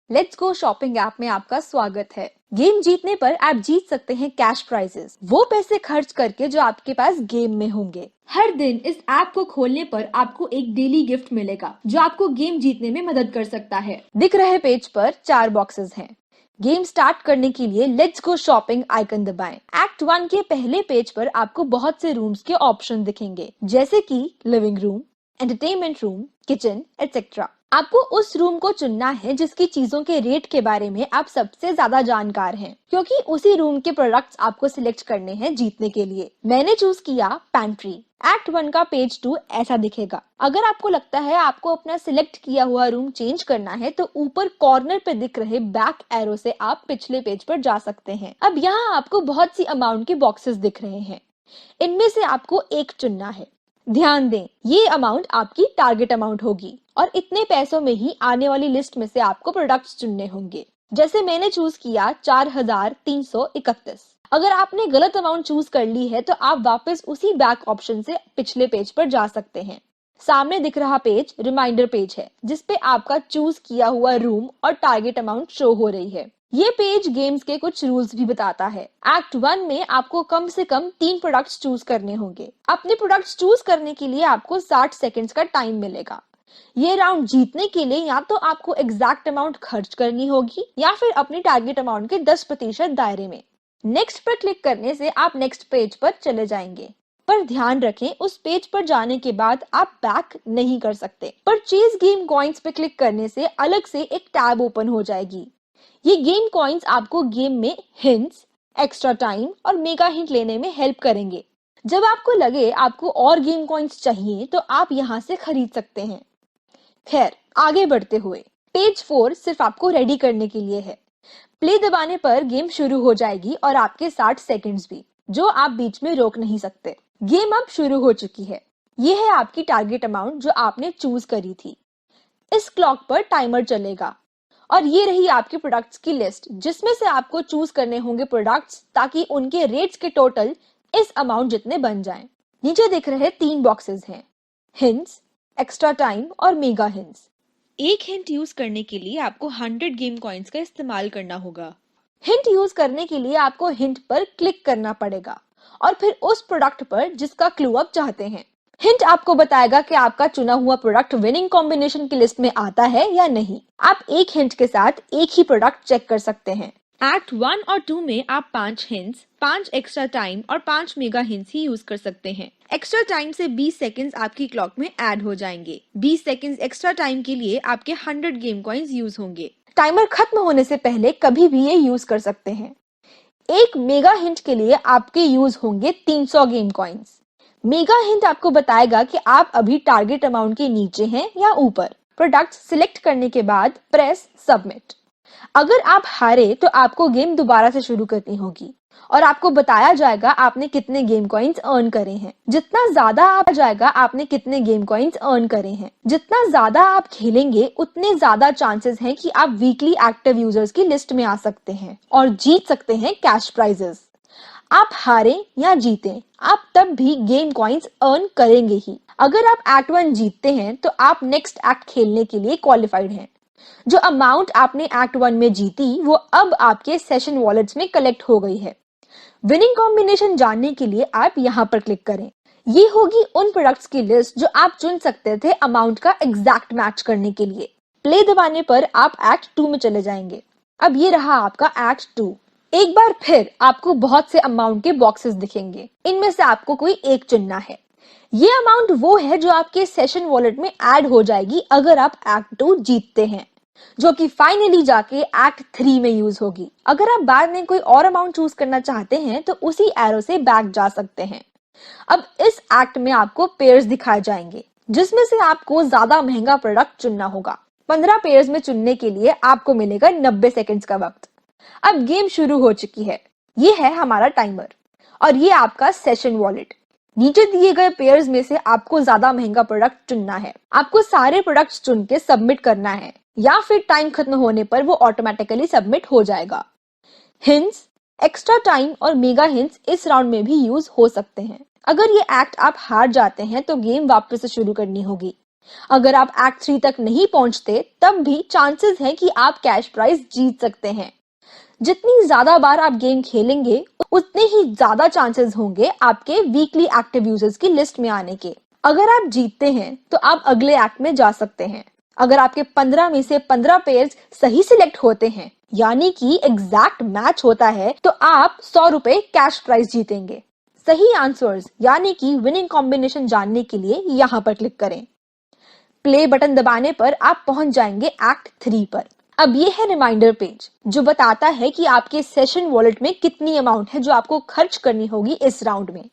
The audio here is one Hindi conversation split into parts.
लेट्स गो शॉपिंग ऐप में आपका स्वागत है। गेम जीतने पर आप जीत सकते हैं कैश प्राइजेस, वो पैसे खर्च करके जो आपके पास गेम में होंगे। हर दिन इस ऐप को खोलने पर आपको एक डेली गिफ्ट मिलेगा जो आपको गेम जीतने में मदद कर सकता है। दिख रहे पेज पर 4 बॉक्सेस हैं। गेम स्टार्ट करने के लिए लेट्स गो शॉपिंग आइकन दबाएं। एक्ट 1 के पहले पेज पर आपको बहुत से रूम्स के ऑप्शन दिखेंगे, जैसे कि living room, entertainment room, kitchen etcetera. आपको उस रूम को चुनना है जिसकी चीजों के रेट के बारे में आप सबसे ज्यादा जानकार हैं, क्योंकि उसी रूम के प्रोडक्ट्स आपको सिलेक्ट करने हैं जीतने के लिए। मैंने चूज किया पैंट्री। एक्ट 1 का पेज 2 ऐसा दिखेगा। अगर आपको लगता है आपको अपना सिलेक्ट किया हुआ रूम चेंज करना है तो ऊपर कॉर्नर पे दिख रहे बैक एरो से आप पिछले पेज पर जा सकते हैं। अब यहाँ आपको बहुत सी अमाउंट के बॉक्सेस दिख रहे हैं, इनमें से आपको एक चुनना है। ध्यान दें, ये अमाउंट आपकी टारगेट अमाउंट होगी और इतने पैसों में ही आने वाली लिस्ट में से आपको प्रोडक्ट्स चुनने होंगे। जैसे मैंने चूज किया 4331। अगर आपने गलत अमाउंट चूज कर ली है तो आप वापस उसी बैक ऑप्शन से पिछले पेज पर जा सकते हैं। सामने दिख रहा पेज रिमाइंडर पेज है, जिसपे आपका चूज किया हुआ रूम और टारगेट अमाउंट शो हो रही है। ये पेज गेम्स के कुछ रूल्स भी बताता है। एक्ट 1 में आपको कम से कम 3 प्रोडक्ट्स चूज करने होंगे। अपने प्रोडक्ट्स चूज करने के लिए आपको 60 सेकंड्स का टाइम मिलेगा। ये राउंड जीतने के लिए या तो आपको एग्जैक्ट अमाउंट खर्च करनी होगी या फिर अपने टारगेट अमाउंट के 10% दायरे में। नेक्स्ट पर क्लिक करने से आप नेक्स्ट पेज पर चले जाएंगे, पर ध्यान रखें उस पेज पर जाने के बाद आप बैक नहीं कर सकते। परचेज गेम कॉइन्स पे क्लिक करने से अलग से एक टैब ओपन हो जाएगी। ये गेम कॉइन्स आपको गेम में हिंट्स, एक्स्ट्रा टाइम और मेगा हिंट लेने में हेल्प करेंगे। जब आपको लगे आपको और गेम कॉइन्स चाहिए तो आप यहाँ से खरीद सकते हैं। खैर, आगे बढ़ते हुए पेज 4 सिर्फ आपको रेडी करने के लिए है। प्ले दबाने पर गेम शुरू हो जाएगी और आपके 60 सेकंड्स भी, जो आप बीच में रोक नहीं सकते। गेम अब शुरू हो चुकी है। ये है आपकी टारगेट अमाउंट जो आपने चूज करी थी। इस क्लॉक पर टाइमर चलेगा और ये रही आपके प्रोडक्ट्स की लिस्ट, जिसमें से आपको चूज करने होंगे प्रोडक्ट्स ताकि उनके रेट्स के टोटल इस अमाउंट जितने बन जाएं। नीचे दिख रहे 3 बॉक्सेस हैं, हिंट्स, एक्स्ट्रा टाइम और मेगा हिंट्स। एक हिंट यूज करने के लिए आपको 100 गेम कॉइन्स का इस्तेमाल करना होगा। हिंट यूज करने के लिए आपको हिंट पर क्लिक करना पड़ेगा और फिर उस प्रोडक्ट पर जिसका क्लू आप चाहते हैं। हिंट आपको बताएगा कि आपका चुना हुआ प्रोडक्ट विनिंग कॉम्बिनेशन की लिस्ट में आता है या नहीं। आप एक हिंट के साथ एक ही प्रोडक्ट चेक कर सकते हैं। एक्ट 1 और 2 में आप 5 हिंट्स, 5 एक्स्ट्रा टाइम और 5 मेगा हिंट्स ही यूज कर सकते हैं। एक्स्ट्रा टाइम से 20 सेकंड्स आपकी क्लॉक में ऐड हो जाएंगे। 20 सेकंड्स एक्स्ट्रा टाइम के लिए आपके 100 गेम कॉइन्स यूज होंगे। टाइमर खत्म होने से पहले कभी भी ये यूज कर सकते हैं। एक मेगा हिंट के लिए आपके यूज होंगे 300 गेम कॉइन्स। मेगा हिंट आपको बताएगा कि आप अभी टारगेट अमाउंट के नीचे हैं या ऊपर। प्रोडक्ट सिलेक्ट करने के बाद प्रेस सबमिट। अगर आप हारे तो आपको गेम दोबारा से शुरू करनी होगी और आपको बताया जाएगा आपने कितने गेम कॉइन्स अर्न करे हैं। जितना ज्यादा आप जाएगा आपने कितने गेम कॉइन्स अर्न करे हैं। जितना ज्यादा आप खेलेंगे उतने ज्यादा चांसेस हैं कि आप वीकली एक्टिव यूजर्स की लिस्ट में आ सकते हैं और जीत सकते हैं कैश प्राइजेस। आप हारें या जीतें, आप तब भी गेम कॉइन्स अर्न करेंगे ही। अगर आप एक्ट 1 जीतते हैं तो आप नेक्स्ट एक्ट खेलने के लिए क्वालिफाइड हैं। जो अमाउंट आपने एक्ट 1 में जीती वो अब आपके सेशन वॉलेट्स में कलेक्ट हो गई है। विनिंग कॉम्बिनेशन जानने के लिए आप यहाँ पर क्लिक करें। ये होगी उन प्रोडक्ट्स की लिस्ट जो आप चुन सकते थे अमाउंट का एग्जैक्ट मैच करने के लिए। प्ले दबाने पर आप एक्ट 2 में चले जाएंगे। अब ये रहा आपका एक्ट 2। एक बार फिर आपको बहुत से अमाउंट के बॉक्सेस दिखेंगे, इनमें से आपको कोई एक चुनना है। ये अमाउंट वो है जो आपके सेशन वॉलेट में ऐड हो जाएगी अगर आप एक्ट 2 जीतते हैं, जो कि फाइनली जाके एक्ट 3 में यूज होगी। अगर आप बाद में कोई और अमाउंट चूज करना चाहते हैं तो उसी एरो से बैक जा सकते हैं। अब इस एक्ट में आपको पेयर्स दिखाए जाएंगे, जिसमें से आपको ज्यादा महंगा प्रोडक्ट चुनना होगा। 15 पेयर्स में चुनने के लिए आपको मिलेगा 90 सेकंड्स का वक्त। अब गेम शुरू हो चुकी है। ये है हमारा टाइमर और ये आपका सेशन वॉलेट। नीचे दिए गए पेयर्स में से आपको ज्यादा महंगा प्रोडक्ट चुनना है। आपको सारे प्रोडक्ट्स चुन के सबमिट करना है या फिर टाइम खत्म होने पर वो ऑटोमेटिकली सबमिट हो जाएगा। हिंट्स, एक्स्ट्रा टाइम और मेगा हिंट्स इस राउंड में भी यूज हो सकते हैं। अगर ये एक्ट आप हार जाते हैं तो गेम वापस से शुरू करनी होगी। अगर आप एक्ट 3 तक नहीं पहुंचते तब भी चांसेस हैं कि आप कैश प्राइज जीत सकते हैं। जितनी ज्यादा बार आप गेम खेलेंगे उतने ही ज्यादा चांसेस होंगे आपके वीकली एक्टिव यूजर्स की लिस्ट में आने के। अगर आप जीतते हैं तो आप अगले एक्ट में जा सकते हैं। अगर आपके 15 में से 15 पेयर्स सही सिलेक्ट होते हैं, यानी कि एग्जैक्ट मैच होता है, तो आप 100 रुपए कैश प्राइज जीतेंगे। सही आंसर्स यानी कि विनिंग कॉम्बिनेशन जानने के लिए यहाँ पर क्लिक करें। प्ले बटन दबाने पर आप पहुंच जाएंगे एक्ट 3 पर। अब ये है रिमाइंडर पेज जो बताता है कि आपके सेशन वॉलेट में कितनी अमाउंट है जो आपको खर्च करनी होगी इस राउंड में।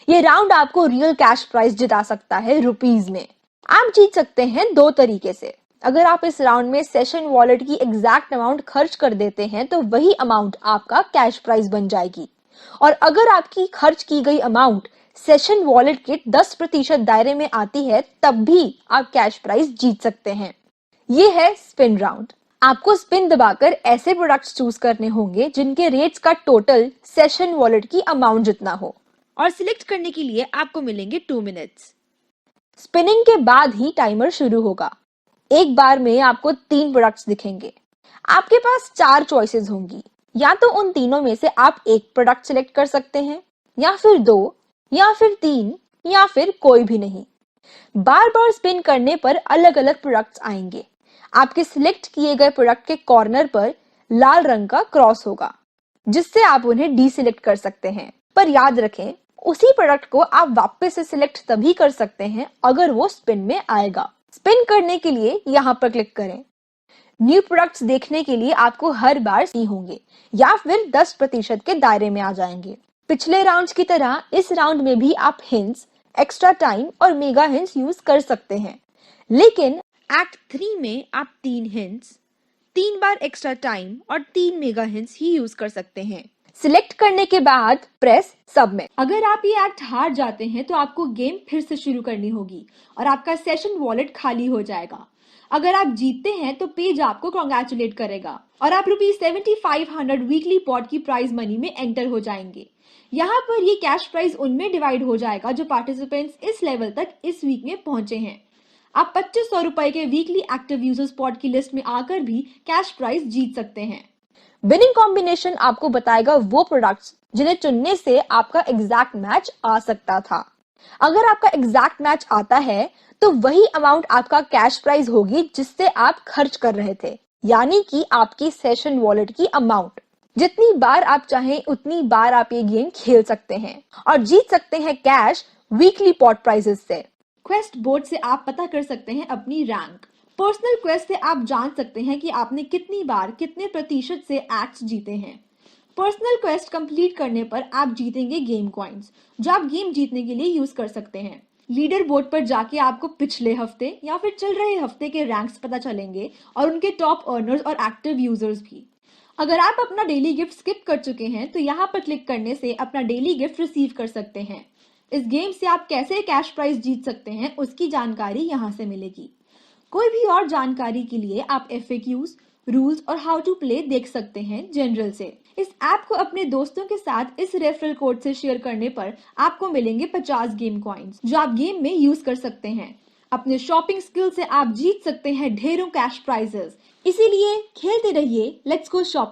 ये राउंड आपको रियल कैश प्राइस जिता सकता है रुपीज में। आप जीत सकते हैं दो तरीके से। अगर आप इस राउंड में सेशन वॉलेट की एग्जैक्ट अमाउंट खर्च कर देते हैं तो वही अमाउंट आपका कैश प्राइस बन जाएगी, और अगर आपकी खर्च की गई अमाउंट सेशन वॉलेट के 10% दायरे में आती है तब भी आप कैश प्राइस जीत सकते हैं। ये है स्पिन राउंड। आपको स्पिन दबाकर ऐसे प्रोडक्ट्स चूज करने होंगे जिनके रेट्स का टोटल सेशन वॉलेट की अमाउंट जितना हो, और सिलेक्ट करने के लिए आपको मिलेंगे 2 मिनट्स। स्पिनिंग के बाद ही टाइमर शुरू होगा। एक बार में आपको 3 प्रोडक्ट्स दिखेंगे। आपके पास 4 चॉइसेस होंगी। या तो उन तीनों में से आप एक प्रोडक्ट सिलेक्ट कर सकते हैं, या फिर 2, या फिर 3, या फिर कोई भी नहीं। बार बार स्पिन करने पर अलग अलग प्रोडक्ट्स आएंगे। आपके सिलेक्ट किए गए प्रोडक्ट के कॉर्नर पर लाल रंग का क्रॉस होगा जिससे आप उन्हें डीसिलेक्ट कर सकते हैं। पर याद रखें, उसी प्रोडक्ट को आप वापस से सिलेक्ट तभी कर सकते हैं अगर वो स्पिन में आएगा। स्पिन करने के लिए यहाँ पर क्लिक करें। न्यू प्रोडक्ट्स देखने के लिए आपको हर बार सी होंगे या फिर 10% के दायरे में आ जाएंगे। पिछले राउंड्स की तरह इस राउंड में भी आप हिंट्स, एक्स्ट्रा टाइम और मेगा हिंट्स यूज कर सकते हैं, लेकिन एक्ट 3 में आप 3 हिंट्स, 3 बार एक्स्ट्रा टाइम और 3 मेगा हिंट्स ही यूज कर सकते हैं। सिलेक्ट करने के बाद प्रेस सबमिट। अगर आप ये एक्ट हार जाते हैं तो आपको गेम फिर से शुरू करनी होगी और आपका सेशन वॉलेट खाली हो जाएगा। अगर आप जीतते हैं तो पेज आपको कांग्रेचुलेट करेगा और आप ₹7500 वीकली पॉट की प्राइज मनी में एंटर हो जाएंगे। यहाँ पर ये कैश प्राइज उनमें डिवाइड हो जाएगा जो पार्टिसिपेंट्स इस लेवल तक इस वीक में पहुंचे हैं। आप 2500 रुपए के वीकली एक्टिव यूजर स्पॉट की लिस्ट में आकर भी कैश प्राइज जीत सकते हैं। विनिंग कॉम्बिनेशन आपको बताएगा वो प्रोडक्ट्स जिन्हें चुनने से आपका एग्जैक्ट मैच आ सकता था। अगर आपका एग्जैक्ट मैच आता है तो वही अमाउंट आपका कैश प्राइज होगी जिससे आप खर्च कर रहे थे, यानी कि आपकी सेशन वॉलेट की अमाउंट। जितनी बार आप चाहें उतनी बार आप ये गेम खेल सकते हैं और जीत सकते हैं कैश वीकली पॉट प्राइजेस से। क्वेस्ट बोर्ड से आप पता कर सकते हैं अपनी रैंक। पर्सनल क्वेस्ट से आप जान सकते हैं कि आपने कितनी बार कितने प्रतिशत से एक्ट्स जीते हैं। पर्सनल क्वेस्ट कंप्लीट करने पर आप जीतेंगे गेम कॉइन्स जो आप गेम जीतने के लिए यूज कर सकते हैं। लीडर बोर्ड पर जाके आपको पिछले हफ्ते या फिर चल रहे हफ्ते के रैंक्स पता चलेंगे और उनके टॉप अर्नर्स और एक्टिव यूजर्स भी। अगर आप अपना डेली गिफ्ट स्किप कर चुके हैं तो यहाँ पर क्लिक करने से अपना डेली गिफ्ट रिसीव कर सकते हैं। इस गेम से आप कैसे कैश प्राइज जीत सकते हैं उसकी जानकारी यहाँ से मिलेगी। कोई भी और जानकारी के लिए आप FAQs, रूल्स और हाउ टू प्ले देख सकते हैं जनरल से। इस ऐप को अपने दोस्तों के साथ इस रेफरल कोड से शेयर करने पर आपको मिलेंगे 50 गेम कॉइन्स जो आप गेम में यूज कर सकते हैं। अपने शॉपिंग स्किल से आप जीत सकते हैं ढेरों कैश प्राइजेस। इसीलिए खेलते रहिए। Let's go shopping.